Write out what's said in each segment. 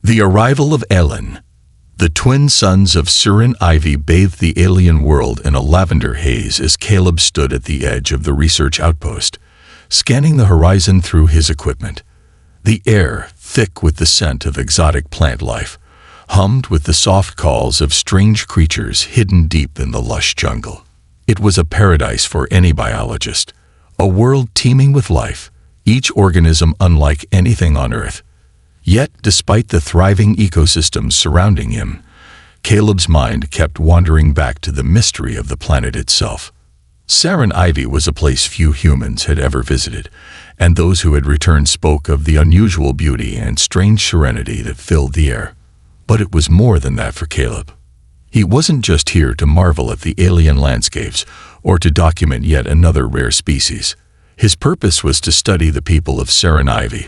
The arrival of Elin. The twin sons of Surin Ivy bathed the alien world in a lavender haze as Caleb stood at the edge of the research outpost, scanning the horizon through his equipment. The air, thick with the scent of exotic plant life, hummed with the soft calls of strange creatures hidden deep in the lush jungle. It was a paradise for any biologist, a world teeming with life, each organism unlike anything on Earth. Yet, despite the thriving ecosystems surrounding him, Caleb's mind kept wandering back to the mystery of the planet itself. Surin Ivy was a place few humans had ever visited, and those who had returned spoke of the unusual beauty and strange serenity that filled the air. But it was more than that for Caleb. He wasn't just here to marvel at the alien landscapes or to document yet another rare species. His purpose was to study the people of Surin Ivy,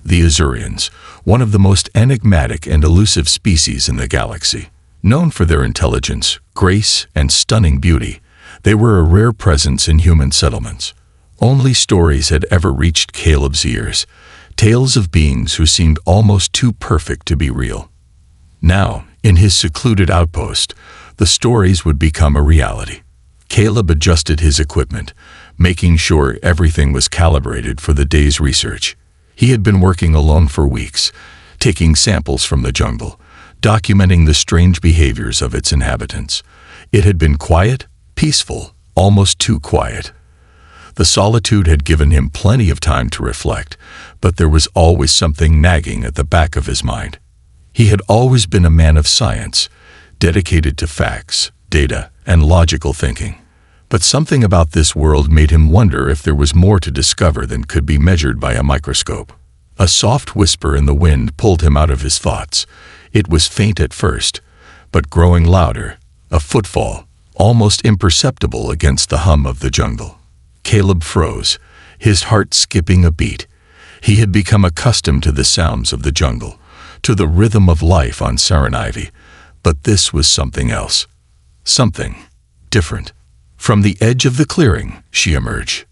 the Azurians, one of the most enigmatic and elusive species in the galaxy. Known for their intelligence, grace, and stunning beauty, they were a rare presence in human settlements. Only stories had ever reached Caleb's ears, tales of beings who seemed almost too perfect to be real. Now, in his secluded outpost, the stories would become a reality. Caleb adjusted his equipment, making sure everything was calibrated for the day's research. He had been working alone for weeks, taking samples from the jungle, documenting the strange behaviors of its inhabitants. It had been quiet, peaceful, almost too quiet. The solitude had given him plenty of time to reflect, but there was always something nagging at the back of his mind. He had always been a man of science, dedicated to facts, data, and logical thinking. But something about this world made him wonder if there was more to discover than could be measured by a microscope. A soft whisper in the wind pulled him out of his thoughts. It was faint at first, but growing louder, a footfall, almost imperceptible against the hum of the jungle. Caleb froze, his heart skipping a beat. He had become accustomed to the sounds of the jungle, to the rhythm of life on Surin Ivy, but this was something else. Something different. From the edge of the clearing, she emerged.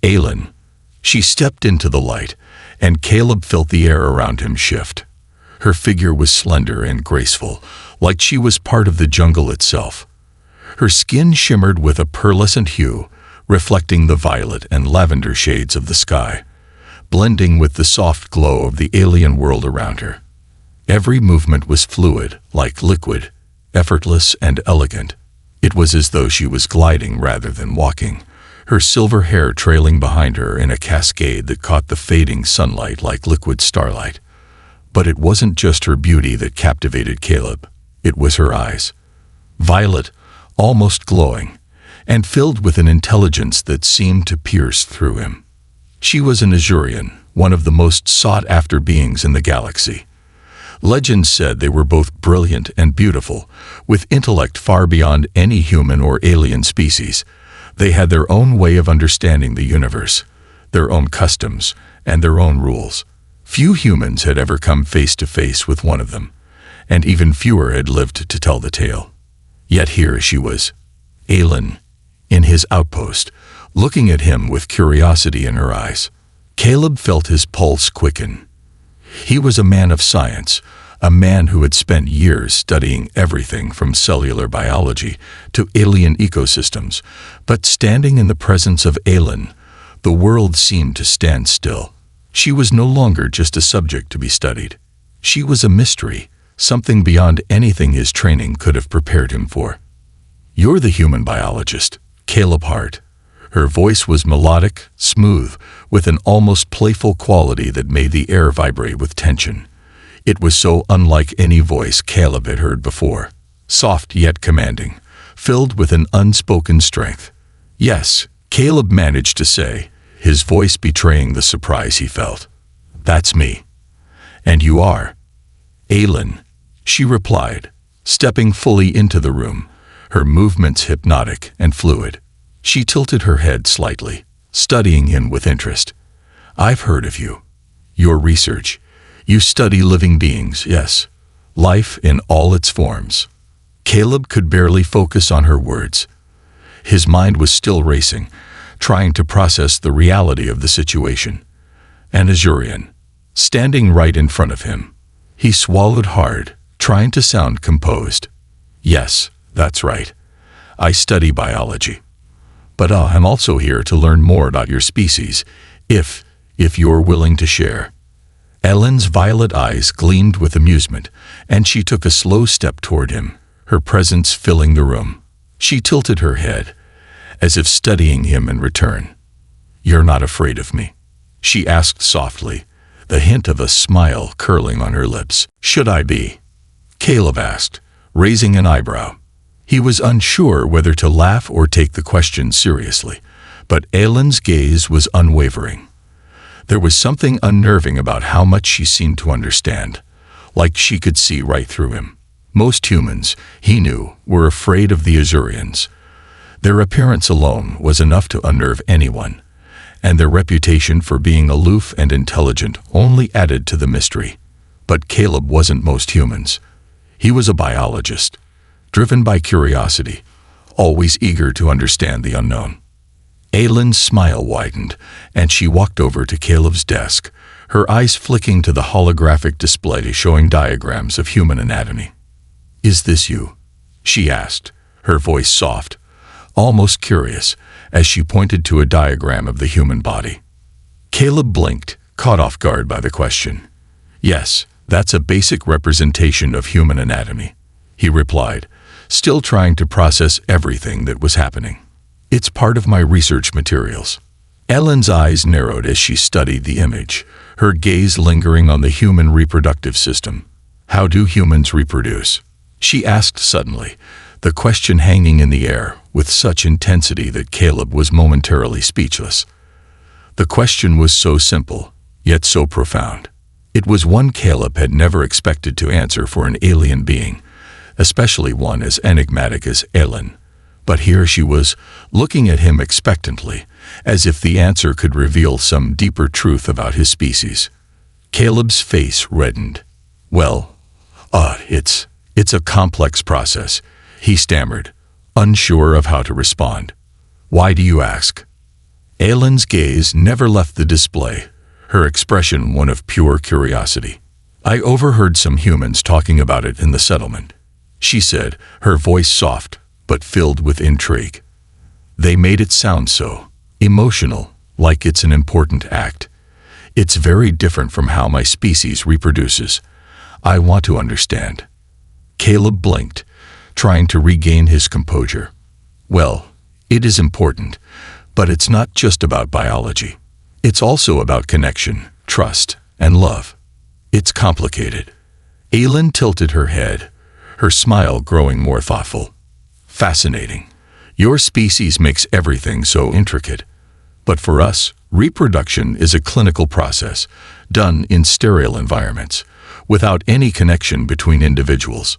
Elin. She stepped into the light, and Caleb felt the air around him shift. Her figure was slender and graceful, like she was part of the jungle itself. Her skin shimmered with a pearlescent hue, reflecting the violet and lavender shades of the sky, blending with the soft glow of the alien world around her. Every movement was fluid, like liquid, effortless and elegant. It was as though she was gliding rather than walking, her silver hair trailing behind her in a cascade that caught the fading sunlight like liquid starlight. But it wasn't just her beauty that captivated Caleb. It was her eyes. Violet, almost glowing, and filled with an intelligence that seemed to pierce through him. She was an Azurian, one of the most sought-after beings in the galaxy. Legends said they were both brilliant and beautiful, with intellect far beyond any human or alien species. They had their own way of understanding the universe, their own customs, and their own rules. Few humans had ever come face to face with one of them, and even fewer had lived to tell the tale. Yet here she was, Elin, in his outpost, looking at him with curiosity in her eyes. Caleb felt his pulse quicken. He was a man of science, a man who had spent years studying everything from cellular biology to alien ecosystems, but standing in the presence of Elin, the world seemed to stand still. She was no longer just a subject to be studied. She was a mystery, something beyond anything his training could have prepared him for. "You're the human biologist, Caleb Hart." Her voice was melodic, smooth, with an almost playful quality that made the air vibrate with tension. It was so unlike any voice Caleb had heard before, soft yet commanding, filled with an unspoken strength. "Yes," Caleb managed to say, his voice betraying the surprise he felt. "That's me." "And you are?" "Elin," she replied, stepping fully into the room, her movements hypnotic and fluid. She tilted her head slightly, studying him with interest. "I've heard of you. Your research. You study living beings, yes. Life in all its forms." Caleb could barely focus on her words. His mind was still racing, trying to process the reality of the situation. An Azurian, standing right in front of him. He swallowed hard, trying to sound composed. Yes, that's right. I study biology. But I'm also here to learn more about your species, if you're willing to share. Ellen's violet eyes gleamed with amusement, and she took a slow step toward him, her presence filling the room. She tilted her head, as if studying him in return. "You're not afraid of me?" she asked softly, the hint of a smile curling on her lips. "Should I be?" Caleb asked, raising an eyebrow. He was unsure whether to laugh or take the question seriously, but Ellen's gaze was unwavering. There was something unnerving about how much she seemed to understand, like she could see right through him. Most humans, he knew, were afraid of the Azurians. Their appearance alone was enough to unnerve anyone, and their reputation for being aloof and intelligent only added to the mystery. But Caleb wasn't most humans. He was a biologist, driven by curiosity, always eager to understand the unknown. Ellen's smile widened, and she walked over to Caleb's desk, her eyes flicking to the holographic display showing diagrams of human anatomy. "Is this you?" she asked, her voice soft, almost curious, as she pointed to a diagram of the human body. Caleb blinked, caught off guard by the question. "Yes, that's a basic representation of human anatomy," he replied, still trying to process everything that was happening. "It's part of my research materials." Ellen's eyes narrowed as she studied the image, her gaze lingering on the human reproductive system. "How do humans reproduce?" she asked suddenly, the question hanging in the air with such intensity that Caleb was momentarily speechless. The question was so simple, yet so profound. It was one Caleb had never expected to answer for an alien being, especially one as enigmatic as Ellen. But here she was, looking at him expectantly, as if the answer could reveal some deeper truth about his species. Caleb's face reddened. "Well, it's a complex process," he stammered, unsure of how to respond. "Why do you ask?" Ellen's gaze never left the display, her expression one of pure curiosity. "I overheard some humans talking about it in the settlement," she said, her voice soft but filled with intrigue. "They made it sound so emotional, like it's an important act. It's very different from how my species reproduces. I want to understand." Caleb blinked, trying to regain his composure. "Well, it is important, but it's not just about biology. It's also about connection, trust, and love. It's complicated." Ellen tilted her head, her smile growing more thoughtful. "Fascinating. Your species makes everything so intricate. But for us, reproduction is a clinical process, done in sterile environments, without any connection between individuals.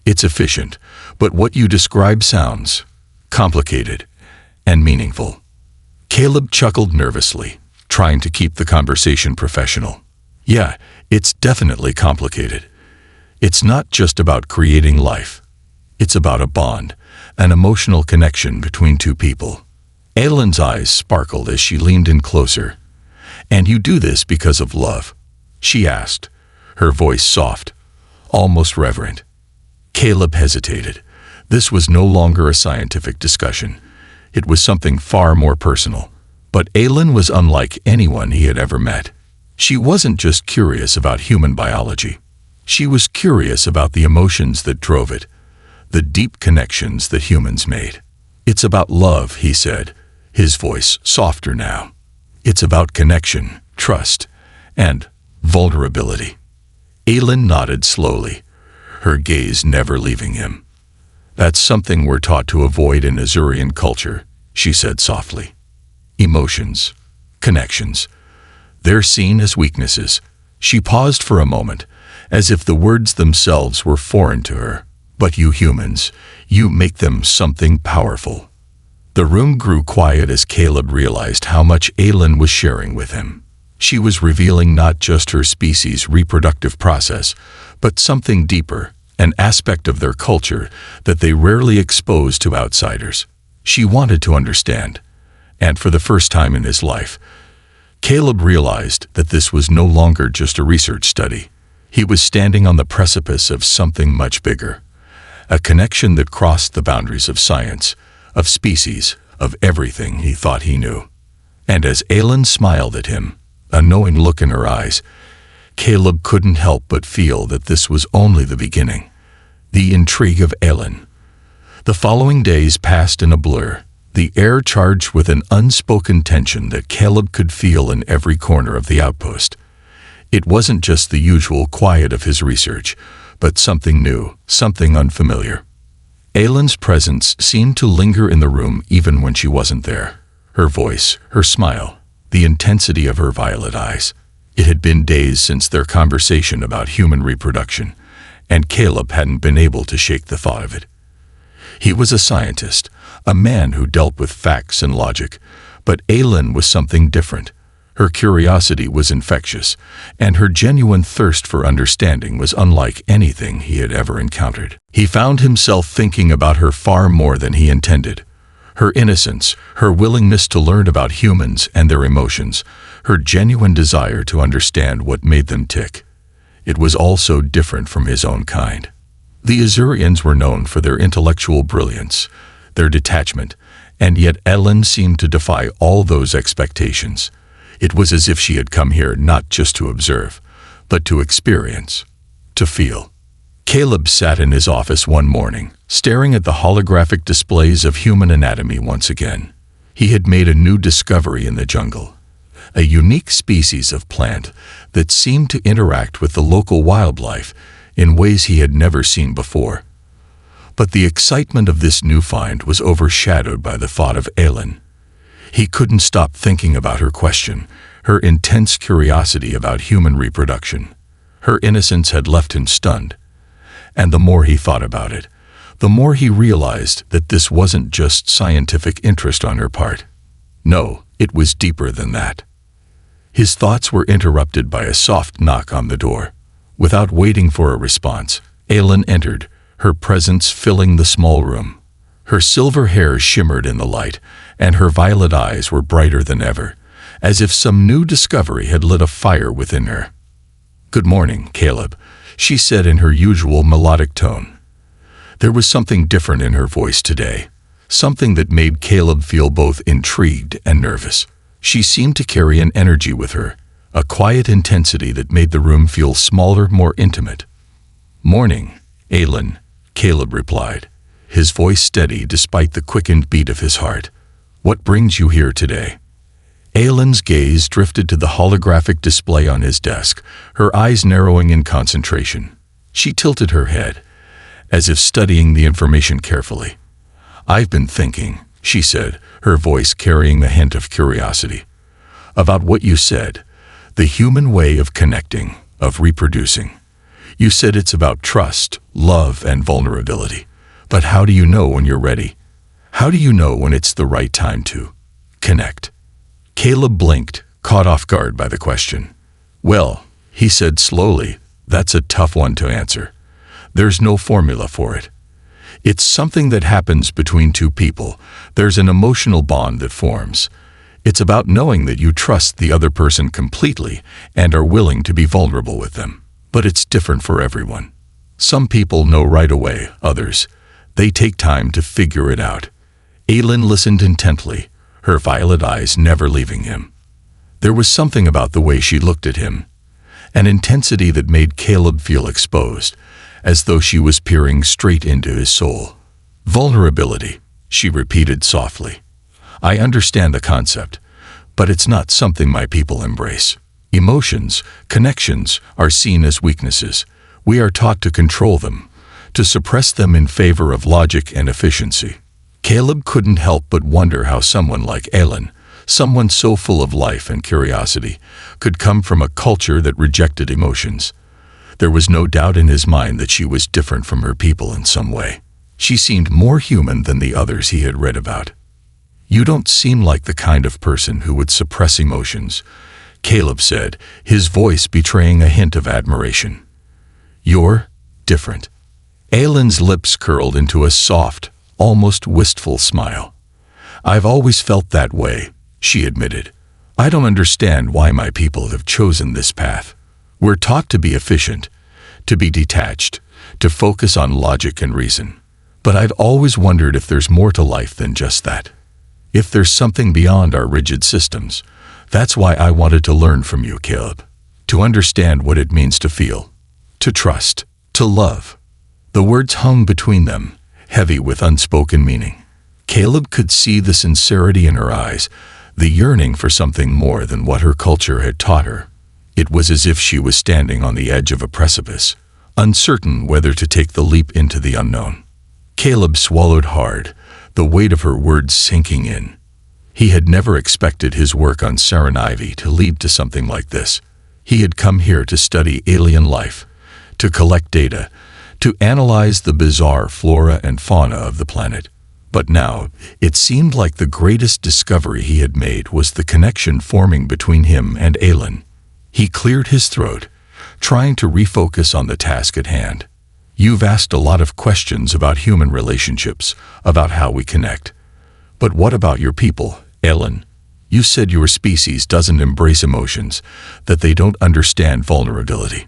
It's efficient, but what you describe sounds complicated and meaningful." Caleb chuckled nervously, trying to keep the conversation professional. "Yeah, it's definitely complicated. It's not just about creating life. It's about a bond, an emotional connection between two people." Ellen's eyes sparkled as she leaned in closer. "And you do this because of love?" she asked, her voice soft, almost reverent. Caleb hesitated. This was no longer a scientific discussion. It was something far more personal. But Ellen was unlike anyone he had ever met. She wasn't just curious about human biology. She was curious about the emotions that drove it, the deep connections that humans made. "It's about love," he said, his voice softer now. "It's about connection, trust, and vulnerability." Ellen nodded slowly, her gaze never leaving him. "That's something we're taught to avoid in Azurian culture," she said softly. "Emotions, connections, they're seen as weaknesses." She paused for a moment, as if the words themselves were foreign to her. "But you humans, you make them something powerful." The room grew quiet as Caleb realized how much Ellen was sharing with him. She was revealing not just her species' reproductive process, but something deeper, an aspect of their culture that they rarely expose to outsiders. She wanted to understand, and for the first time in his life, Caleb realized that this was no longer just a research study. He was standing on the precipice of something much bigger, a connection that crossed the boundaries of science, of species, of everything he thought he knew. And as Aylin smiled at him, a knowing look in her eyes, Caleb couldn't help but feel that this was only the beginning. The intrigue of Aylin. The following days passed in a blur, the air charged with an unspoken tension that Caleb could feel in every corner of the outpost. It wasn't just the usual quiet of his research, but something new, something unfamiliar. Aylin's presence seemed to linger in the room even when she wasn't there. Her voice, her smile, the intensity of her violet eyes. It had been days since their conversation about human reproduction, and Caleb hadn't been able to shake the thought of it. He was a scientist, a man who dealt with facts and logic, but Aylin was something different. Her curiosity was infectious, and her genuine thirst for understanding was unlike anything he had ever encountered. He found himself thinking about her far more than he intended. Her innocence, her willingness to learn about humans and their emotions, her genuine desire to understand what made them tick. It was all so different from his own kind. The Azurians were known for their intellectual brilliance, their detachment, and yet Aylin seemed to defy all those expectations. It was as if she had come here not just to observe, but to experience, to feel. Caleb sat in his office one morning, staring at the holographic displays of human anatomy once again. He had made a new discovery in the jungle, a unique species of plant that seemed to interact with the local wildlife in ways he had never seen before. But the excitement of this new find was overshadowed by the thought of Aylin. He couldn't stop thinking about her question, her intense curiosity about human reproduction. Her innocence had left him stunned. And the more he thought about it, the more he realized that this wasn't just scientific interest on her part. No, it was deeper than that. His thoughts were interrupted by a soft knock on the door. Without waiting for a response, Aylin entered, her presence filling the small room. Her silver hair shimmered in the light, and her violet eyes were brighter than ever, as if some new discovery had lit a fire within her. "Good morning, Caleb," she said in her usual melodic tone. There was something different in her voice today, something that made Caleb feel both intrigued and nervous. She seemed to carry an energy with her, a quiet intensity that made the room feel smaller, more intimate. "Morning, Aylin," Caleb replied, his voice steady despite the quickened beat of his heart. "What brings you here today?" Aylin's gaze drifted to the holographic display on his desk, her eyes narrowing in concentration. She tilted her head, as if studying the information carefully. "I've been thinking," she said, her voice carrying the hint of curiosity, "about what you said, the human way of connecting, of reproducing. You said it's about trust, love, and vulnerability. But how do you know when you're ready? How do you know when it's the right time to connect?" Caleb blinked, caught off guard by the question. "Well," he said slowly, "that's a tough one to answer. There's no formula for it. It's something that happens between two people. There's an emotional bond that forms. It's about knowing that you trust the other person completely and are willing to be vulnerable with them. But it's different for everyone. Some people know right away, others, they take time to figure it out." Aylin listened intently, her violet eyes never leaving him. There was something about the way she looked at him, an intensity that made Caleb feel exposed, as though she was peering straight into his soul. "Vulnerability," she repeated softly. "I understand the concept, but it's not something my people embrace. Emotions, connections, are seen as weaknesses. We are taught to control them, to suppress them in favor of logic and efficiency." Caleb couldn't help but wonder how someone like Aylin, someone so full of life and curiosity, could come from a culture that rejected emotions. There was no doubt in his mind that she was different from her people in some way. She seemed more human than the others he had read about. "You don't seem like the kind of person who would suppress emotions," Caleb said, his voice betraying a hint of admiration. "You're different." Aylin's lips curled into a soft, almost wistful smile. "I've always felt that way," she admitted. "I don't understand why my people have chosen this path. We're taught to be efficient, to be detached, to focus on logic and reason. But I've always wondered if there's more to life than just that. If there's something beyond our rigid systems. That's why I wanted to learn from you, Caleb. To understand what it means to feel, to trust, to love. The words hung between them, heavy with unspoken meaning. Caleb could see the sincerity in her eyes, the yearning for something more than what her culture had taught her. It was as if she was standing on the edge of a precipice, uncertain whether to take the leap into the unknown. Caleb swallowed hard, the weight of her words sinking in. He had never expected his work on Sarin Ivy to lead to something like this. He had come here to study alien life, to collect data, to analyze the bizarre flora and fauna of the planet. But now, it seemed like the greatest discovery he had made was the connection forming between him and Aylin. He cleared his throat, trying to refocus on the task at hand. You've asked a lot of questions about human relationships, about how we connect. But what about your people, Aylin? You said your species doesn't embrace emotions, that they don't understand vulnerability.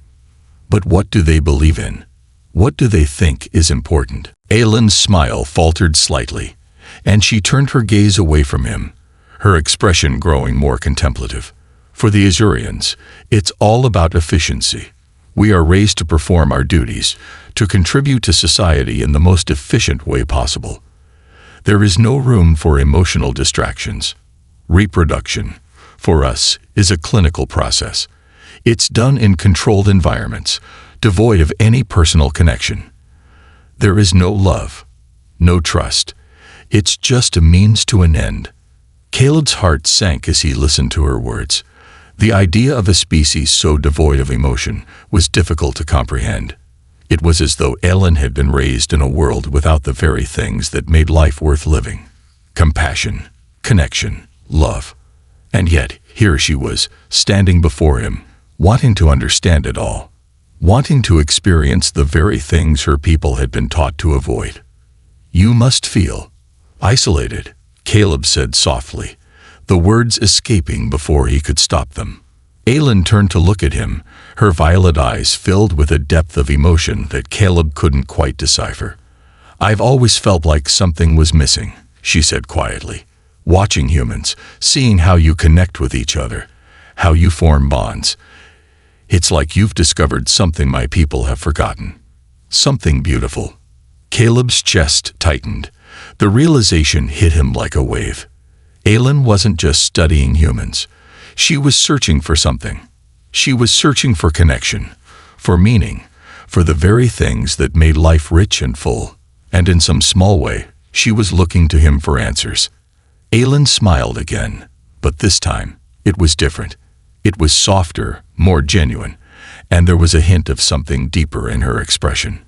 But what do they believe in? What do they think is important? Aylin's smile faltered slightly, and she turned her gaze away from him, her expression growing more contemplative. For the Azurians, it's all about efficiency. We are raised to perform our duties, to contribute to society in the most efficient way possible. There is no room for emotional distractions. Reproduction, for us, is a clinical process. It's done in controlled environments, devoid of any personal connection. There is no love, no trust. It's just a means to an end. Caleb's heart sank as he listened to her words. The idea of a species so devoid of emotion was difficult to comprehend. It was as though Aylin had been raised in a world without the very things that made life worth living. Compassion, connection, love. And yet, here she was, standing before him, wanting to understand it all. Wanting to experience the very things her people had been taught to avoid. You must feel isolated, Caleb said softly, the words escaping before he could stop them. Aylin turned to look at him, her violet eyes filled with a depth of emotion that Caleb couldn't quite decipher. I've always felt like something was missing, she said quietly. Watching humans, seeing how you connect with each other, how you form bonds. It's like you've discovered something my people have forgotten. Something beautiful. Caleb's chest tightened. The realization hit him like a wave. Aylin wasn't just studying humans. She was searching for something. She was searching for connection, for meaning, for the very things that made life rich and full. And in some small way, she was looking to him for answers. Aylin smiled again, but this time, it was different. It was softer, more genuine, and there was a hint of something deeper in her expression.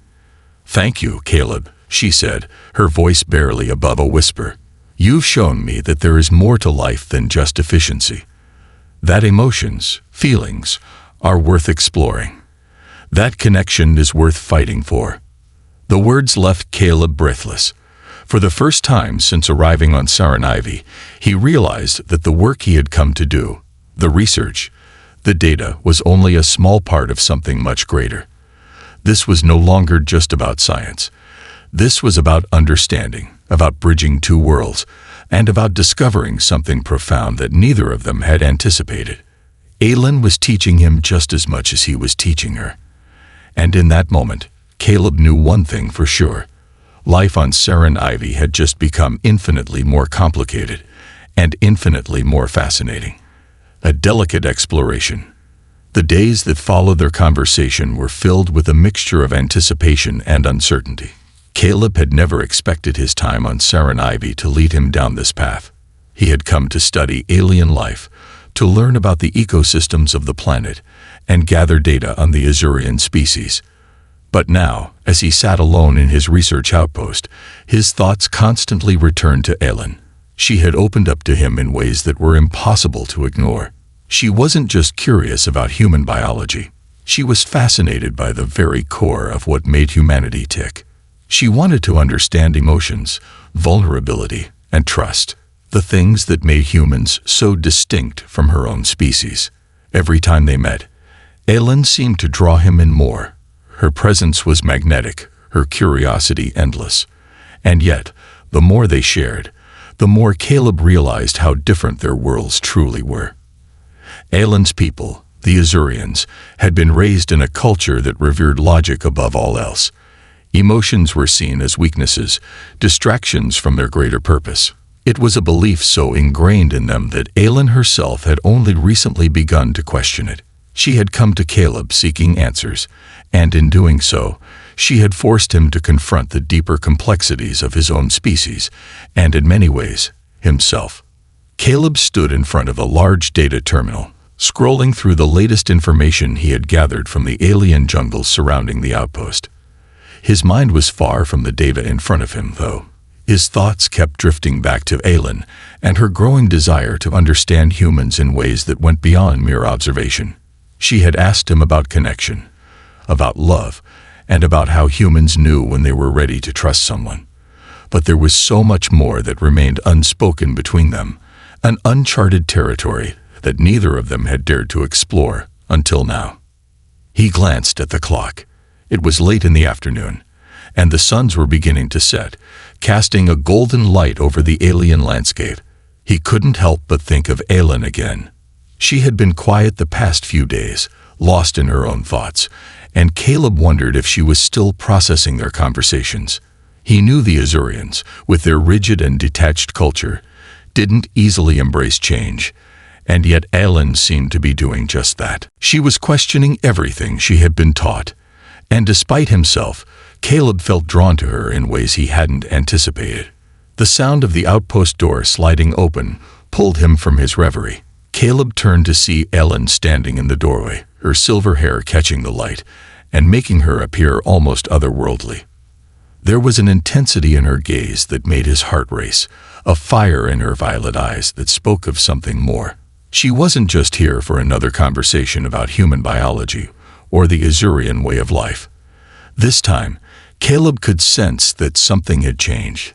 Thank you, Caleb, she said, her voice barely above a whisper. You've shown me that there is more to life than just efficiency. That emotions, feelings, are worth exploring. That connection is worth fighting for. The words left Caleb breathless. For the first time since arriving on Sarin Ivy, he realized that the work he had come to do, the research, the data, was only a small part of something much greater. This was no longer just about science. This was about understanding, about bridging two worlds, and about discovering something profound that neither of them had anticipated. Aylin was teaching him just as much as he was teaching her. And in that moment, Caleb knew one thing for sure. Life on Sarin Ivy had just become infinitely more complicated and infinitely more fascinating. A delicate exploration. The days that followed their conversation were filled with a mixture of anticipation and uncertainty. Caleb had never expected his time on Sarin Ivy to lead him down this path. He had come to study alien life, to learn about the ecosystems of the planet, and gather data on the Azurian species. But now, as he sat alone in his research outpost, his thoughts constantly returned to Aylin. She had opened up to him in ways that were impossible to ignore. She wasn't just curious about human biology. She was fascinated by the very core of what made humanity tick. She wanted to understand emotions, vulnerability, and trust, the things that made humans so distinct from her own species. Every time they met, Aylin seemed to draw him in more. Her presence was magnetic, her curiosity endless. And yet, the more they shared, the more Caleb realized how different their worlds truly were. Aelin's people, the Azurians, had been raised in a culture that revered logic above all else. Emotions were seen as weaknesses, distractions from their greater purpose. It was a belief so ingrained in them that Aelin herself had only recently begun to question it. She had come to Caleb seeking answers, and in doing so, she had forced him to confront the deeper complexities of his own species, and in many ways, himself. Caleb stood in front of a large data terminal, scrolling through the latest information he had gathered from the alien jungles surrounding the outpost. His mind was far from the data in front of him, though. His thoughts kept drifting back to Aelin and her growing desire to understand humans in ways that went beyond mere observation. She had asked him about connection, about love, and about how humans knew when they were ready to trust someone. But there was so much more that remained unspoken between them, an uncharted territory that neither of them had dared to explore until now. He glanced at the clock. It was late in the afternoon, and the suns were beginning to set, casting a golden light over the alien landscape. He couldn't help but think of Aelin again. She had been quiet the past few days, lost in her own thoughts, and Caleb wondered if she was still processing their conversations. He knew the Azurians, with their rigid and detached culture, didn't easily embrace change, and yet Aelin seemed to be doing just that. She was questioning everything she had been taught, and despite himself, Caleb felt drawn to her in ways he hadn't anticipated. The sound of the outpost door sliding open pulled him from his reverie. Caleb turned to see Aelin standing in the doorway, her silver hair catching the light and making her appear almost otherworldly. There was an intensity in her gaze that made his heart race, a fire in her violet eyes that spoke of something more. She wasn't just here for another conversation about human biology or the Azurian way of life. This time, Caleb could sense that something had changed.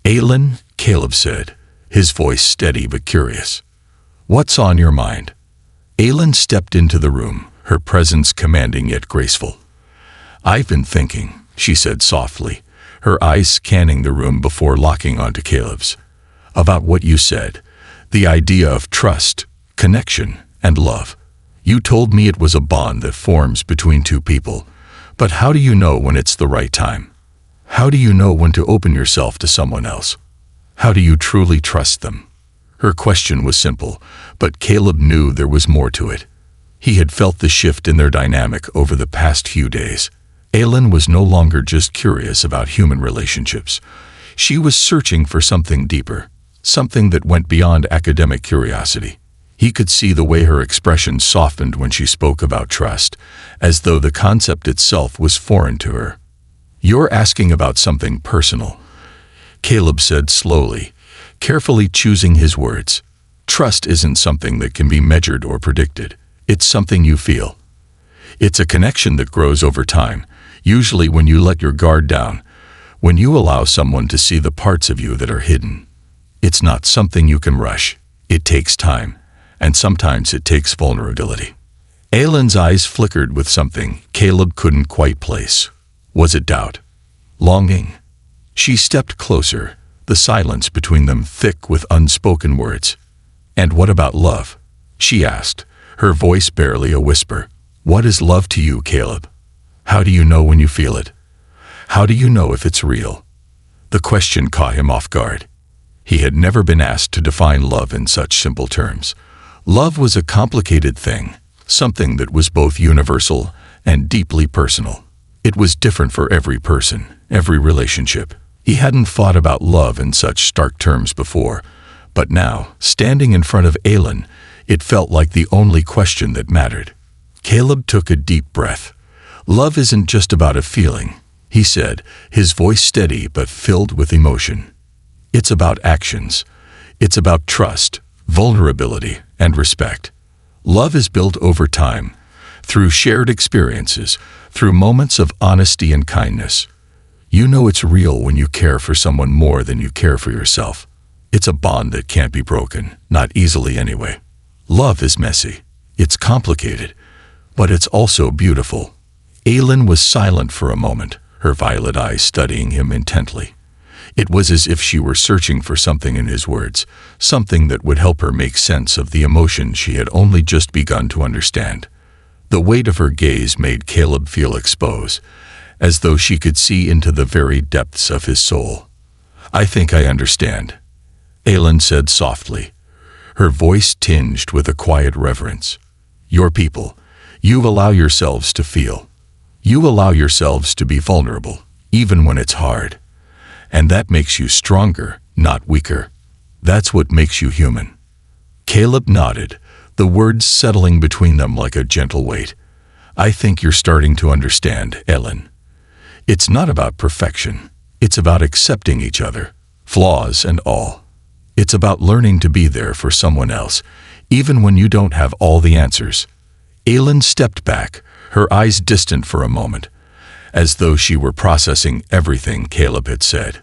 "Aelin," Caleb said, his voice steady but curious. "What's on your mind?" Aelin stepped into the room, her presence commanding yet graceful. "I've been thinking," she said softly, her eyes scanning the room before locking onto Caleb's, "about what you said, the idea of trust, connection, and love. You told me it was a bond that forms between two people, but how do you know when it's the right time? How do you know when to open yourself to someone else? How do you truly trust them?" Her question was simple, but Caleb knew there was more to it. He had felt the shift in their dynamic over the past few days. Aelin was no longer just curious about human relationships. She was searching for something deeper, something that went beyond academic curiosity. He could see the way her expression softened when she spoke about trust, as though the concept itself was foreign to her. "You're asking about something personal," Caleb said slowly, carefully choosing his words. "Trust isn't something that can be measured or predicted. It's something you feel. It's a connection that grows over time, usually when you let your guard down, when you allow someone to see the parts of you that are hidden. It's not something you can rush. It takes time, and sometimes it takes vulnerability." Aelin's eyes flickered with something Caleb couldn't quite place. Was it doubt? Longing? She stepped closer, the silence between them thick with unspoken words. "And what about love?" she asked, her voice barely a whisper. "What is love to you, Caleb? How do you know when you feel it? How do you know if it's real?" The question caught him off guard. He had never been asked to define love in such simple terms. Love was a complicated thing, something that was both universal and deeply personal. It was different for every person, every relationship. He hadn't thought about love in such stark terms before, but now, standing in front of Aelin, it felt like the only question that mattered. Caleb took a deep breath. "Love isn't just about a feeling," he said, his voice steady but filled with emotion. "It's about actions. It's about trust, vulnerability, and respect. Love is built over time, through shared experiences, through moments of honesty and kindness. You know it's real when you care for someone more than you care for yourself. It's a bond that can't be broken, not easily anyway. Love is messy. It's complicated, but it's also beautiful." Aylin was silent for a moment, her violet eyes studying him intently. It was as if she were searching for something in his words, something that would help her make sense of the emotion she had only just begun to understand. The weight of her gaze made Caleb feel exposed, as though she could see into the very depths of his soul. "I think I understand," Aylin said softly, her voice tinged with a quiet reverence. "Your people, you allow yourselves to feel. You allow yourselves to be vulnerable, even when it's hard. And that makes you stronger, not weaker. That's what makes you human." Caleb nodded, the words settling between them like a gentle weight. "I think you're starting to understand, Aylin. It's not about perfection. It's about accepting each other, flaws and all. It's about learning to be there for someone else, even when you don't have all the answers." Aylin stepped back, her eyes distant for a moment, as though she were processing everything Caleb had said.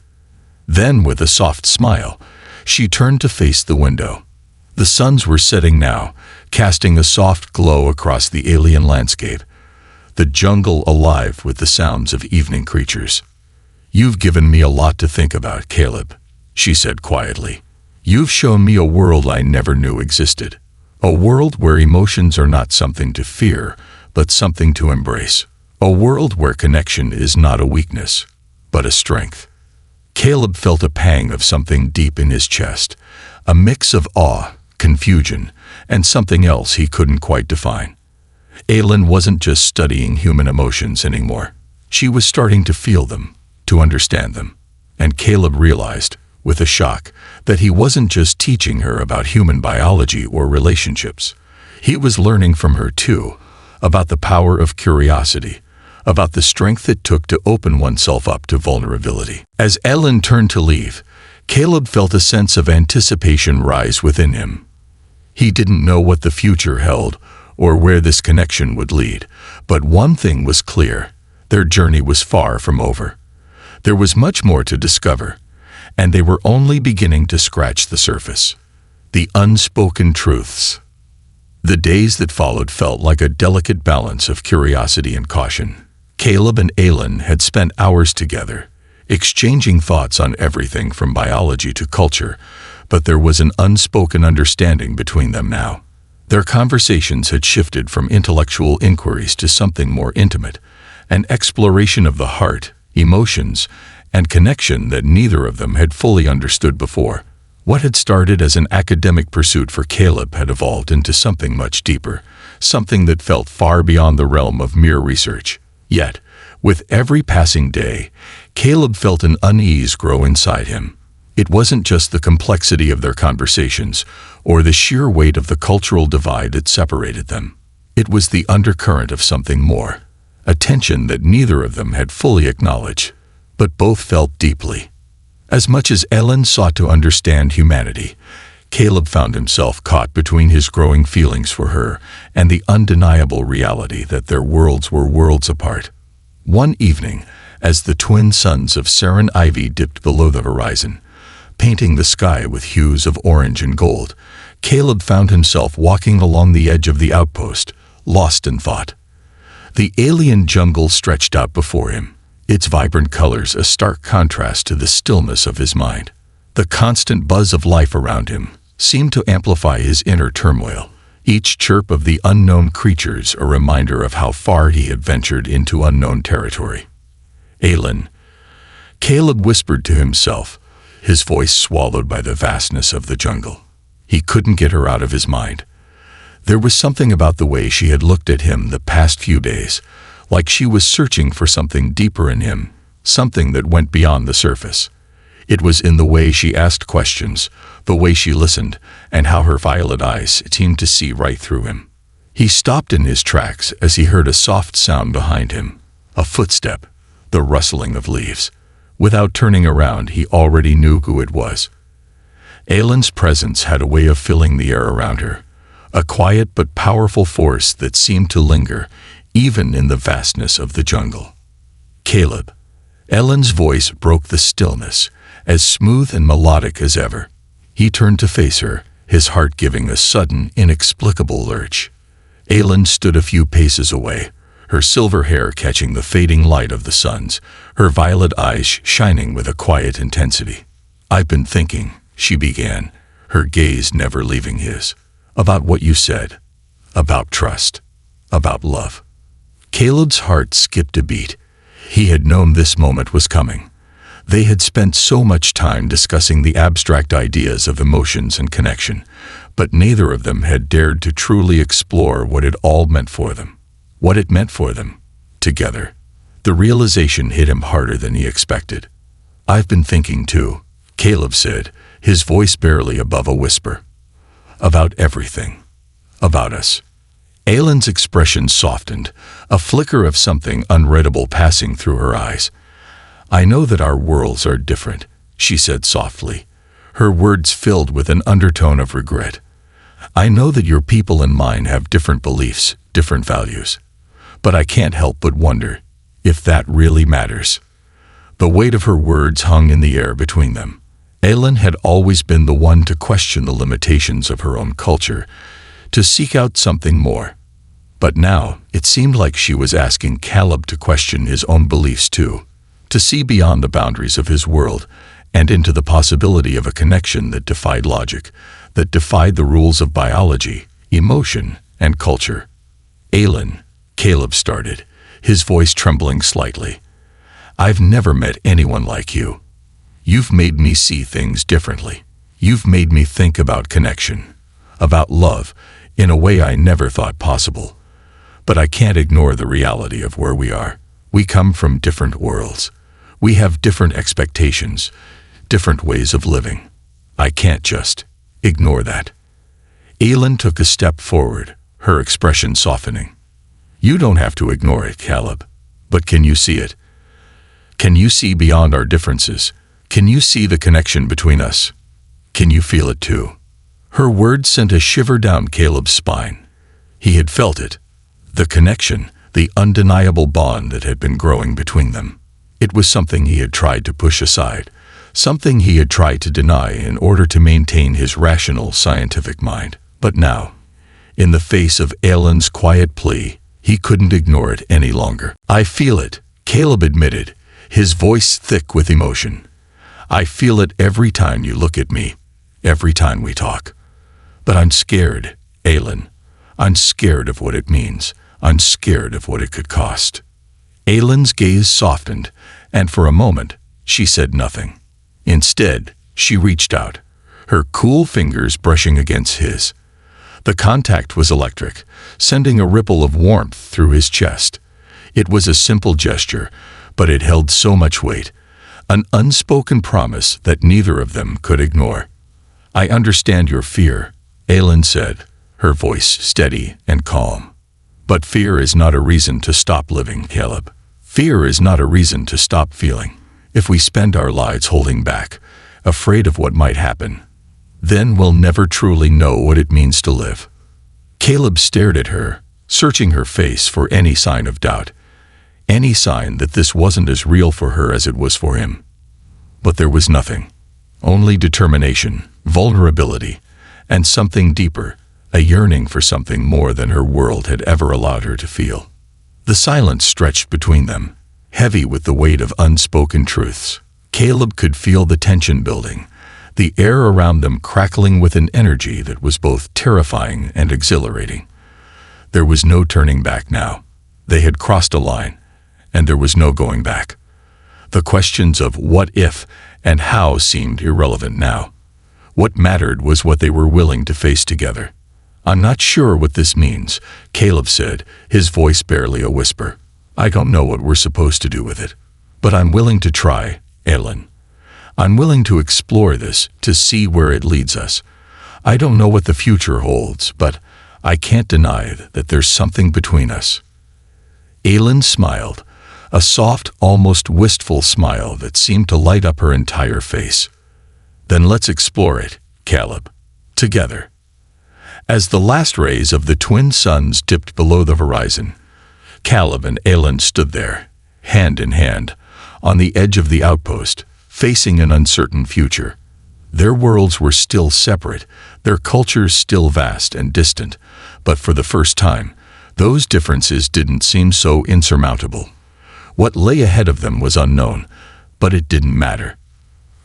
Then, with a soft smile, she turned to face the window. The suns were setting now, casting a soft glow across the alien landscape, the jungle alive with the sounds of evening creatures. "You've given me a lot to think about, Caleb," she said quietly. "You've shown me a world I never knew existed. A world where emotions are not something to fear, but something to embrace. A world where connection is not a weakness, but a strength." Caleb felt a pang of something deep in his chest, a mix of awe, confusion, and something else he couldn't quite define. Aylin wasn't just studying human emotions anymore. She was starting to feel them, to understand them. And Caleb realized, with a shock, that he wasn't just teaching her about human biology or relationships. He was learning from her too, about the power of curiosity, about the strength it took to open oneself up to vulnerability. As Aylin turned to leave, Caleb felt a sense of anticipation rise within him. He didn't know what the future held or where this connection would lead, but one thing was clear: their journey was far from over. There was much more to discover, and they were only beginning to scratch the surface. The unspoken truths. The days that followed felt like a delicate balance of curiosity and caution. Caleb and Aylin had spent hours together, exchanging thoughts on everything from biology to culture, but there was an unspoken understanding between them now. Their conversations had shifted from intellectual inquiries to something more intimate, an exploration of the heart, emotions, and connection that neither of them had fully understood before. What had started as an academic pursuit for Caleb had evolved into something much deeper, something that felt far beyond the realm of mere research. Yet, with every passing day, Caleb felt an unease grow inside him. It wasn't just the complexity of their conversations, or the sheer weight of the cultural divide that separated them. It was the undercurrent of something more, a tension that neither of them had fully acknowledged, but both felt deeply. As much as Aylin sought to understand humanity, Caleb found himself caught between his growing feelings for her and the undeniable reality that their worlds were worlds apart. One evening, as the twin suns of Seren Ivy dipped below the horizon, painting the sky with hues of orange and gold, Caleb found himself walking along the edge of the outpost, lost in thought. The alien jungle stretched out before him, its vibrant colors a stark contrast to the stillness of his mind. The constant buzz of life around him seemed to amplify his inner turmoil, each chirp of the unknown creatures a reminder of how far he had ventured into unknown territory. "Aylin," Caleb whispered to himself, his voice swallowed by the vastness of the jungle. He couldn't get her out of his mind. There was something about the way she had looked at him the past few days, like she was searching for something deeper in him, something that went beyond the surface. It was in the way she asked questions, the way she listened, and how her violet eyes seemed to see right through him. He stopped in his tracks as he heard a soft sound behind him, a footstep, the rustling of leaves. Without turning around, he already knew who it was. Aylin's presence had a way of filling the air around her, a quiet but powerful force that seemed to linger, even in the vastness of the jungle. "Caleb." Aylin's voice broke the stillness, as smooth and melodic as ever. He turned to face her, his heart giving a sudden, inexplicable lurch. Aylin stood a few paces away, her silver hair catching the fading light of the suns, her violet eyes shining with a quiet intensity. "I've been thinking," she began, her gaze never leaving his, "about what you said, about trust, about love." Caleb's heart skipped a beat. He had known this moment was coming. They had spent so much time discussing the abstract ideas of emotions and connection, but neither of them had dared to truly explore what it all meant for them. What it meant for them, together. The realization hit him harder than he expected. "I've been thinking too," Caleb said, his voice barely above a whisper. "About everything. About us." Aylin's expression softened, a flicker of something unreadable passing through her eyes. "I know that our worlds are different," she said softly, her words filled with an undertone of regret. "I know that your people and mine have different beliefs, different values. But I can't help but wonder if that really matters." The weight of her words hung in the air between them. Aylin had always been the one to question the limitations of her own culture, to seek out something more. But now, it seemed like she was asking Caleb to question his own beliefs too, to see beyond the boundaries of his world and into the possibility of a connection that defied logic, that defied the rules of biology, emotion, and culture. "Aylin," Caleb started, his voice trembling slightly, "I've never met anyone like you. You've made me see things differently. You've made me think about connection, about love, in a way I never thought possible. But I can't ignore the reality of where we are. We come from different worlds. We have different expectations, different ways of living. I can't just ignore that." Aylin took a step forward, her expression softening. "You don't have to ignore it, Caleb. But can you see it? Can you see beyond our differences? Can you see the connection between us? Can you feel it too?" Her words sent a shiver down Caleb's spine. He had felt it. The connection, the undeniable bond that had been growing between them. It was something he had tried to push aside, something he had tried to deny in order to maintain his rational, scientific mind. But now, in the face of Aylin's quiet plea, he couldn't ignore it any longer. "I feel it," Caleb admitted, his voice thick with emotion. "I feel it every time you look at me, every time we talk. But I'm scared, Aylin. I'm scared of what it means. I'm scared of what it could cost." Aylin's gaze softened, and for a moment, she said nothing. Instead, she reached out, her cool fingers brushing against his. The contact was electric, sending a ripple of warmth through his chest. It was a simple gesture, but it held so much weight, an unspoken promise that neither of them could ignore. "I understand your fear," Aylin said, her voice steady and calm. "But fear is not a reason to stop living, Caleb. Fear is not a reason to stop feeling. If we spend our lives holding back, afraid of what might happen, then we'll never truly know what it means to live." Caleb stared at her, searching her face for any sign of doubt, any sign that this wasn't as real for her as it was for him. But there was nothing. Only determination, vulnerability, and something deeper, a yearning for something more than her world had ever allowed her to feel. The silence stretched between them, heavy with the weight of unspoken truths. Caleb could feel the tension building, the air around them crackling with an energy that was both terrifying and exhilarating. There was no turning back now. They had crossed a line, and there was no going back. The questions of what if and how seemed irrelevant now. What mattered was what they were willing to face together. "I'm not sure what this means," Caleb said, his voice barely a whisper. "I don't know what we're supposed to do with it. But I'm willing to try, Aylin. I'm willing to explore this, to see where it leads us. I don't know what the future holds, but I can't deny that there's something between us." Aylin smiled, a soft, almost wistful smile that seemed to light up her entire face. "Then let's explore it, Caleb. Together." As the last rays of the twin suns dipped below the horizon, Caleb and Aylin stood there, hand in hand, on the edge of the outpost, facing an uncertain future. Their worlds were still separate, their cultures still vast and distant, but for the first time, Those differences didn't seem so insurmountable. What lay ahead of them was unknown, but it didn't matter.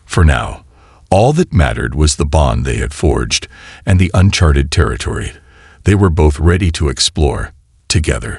For now, all that mattered was the bond they had forged and the uncharted territory they were both ready to explore together.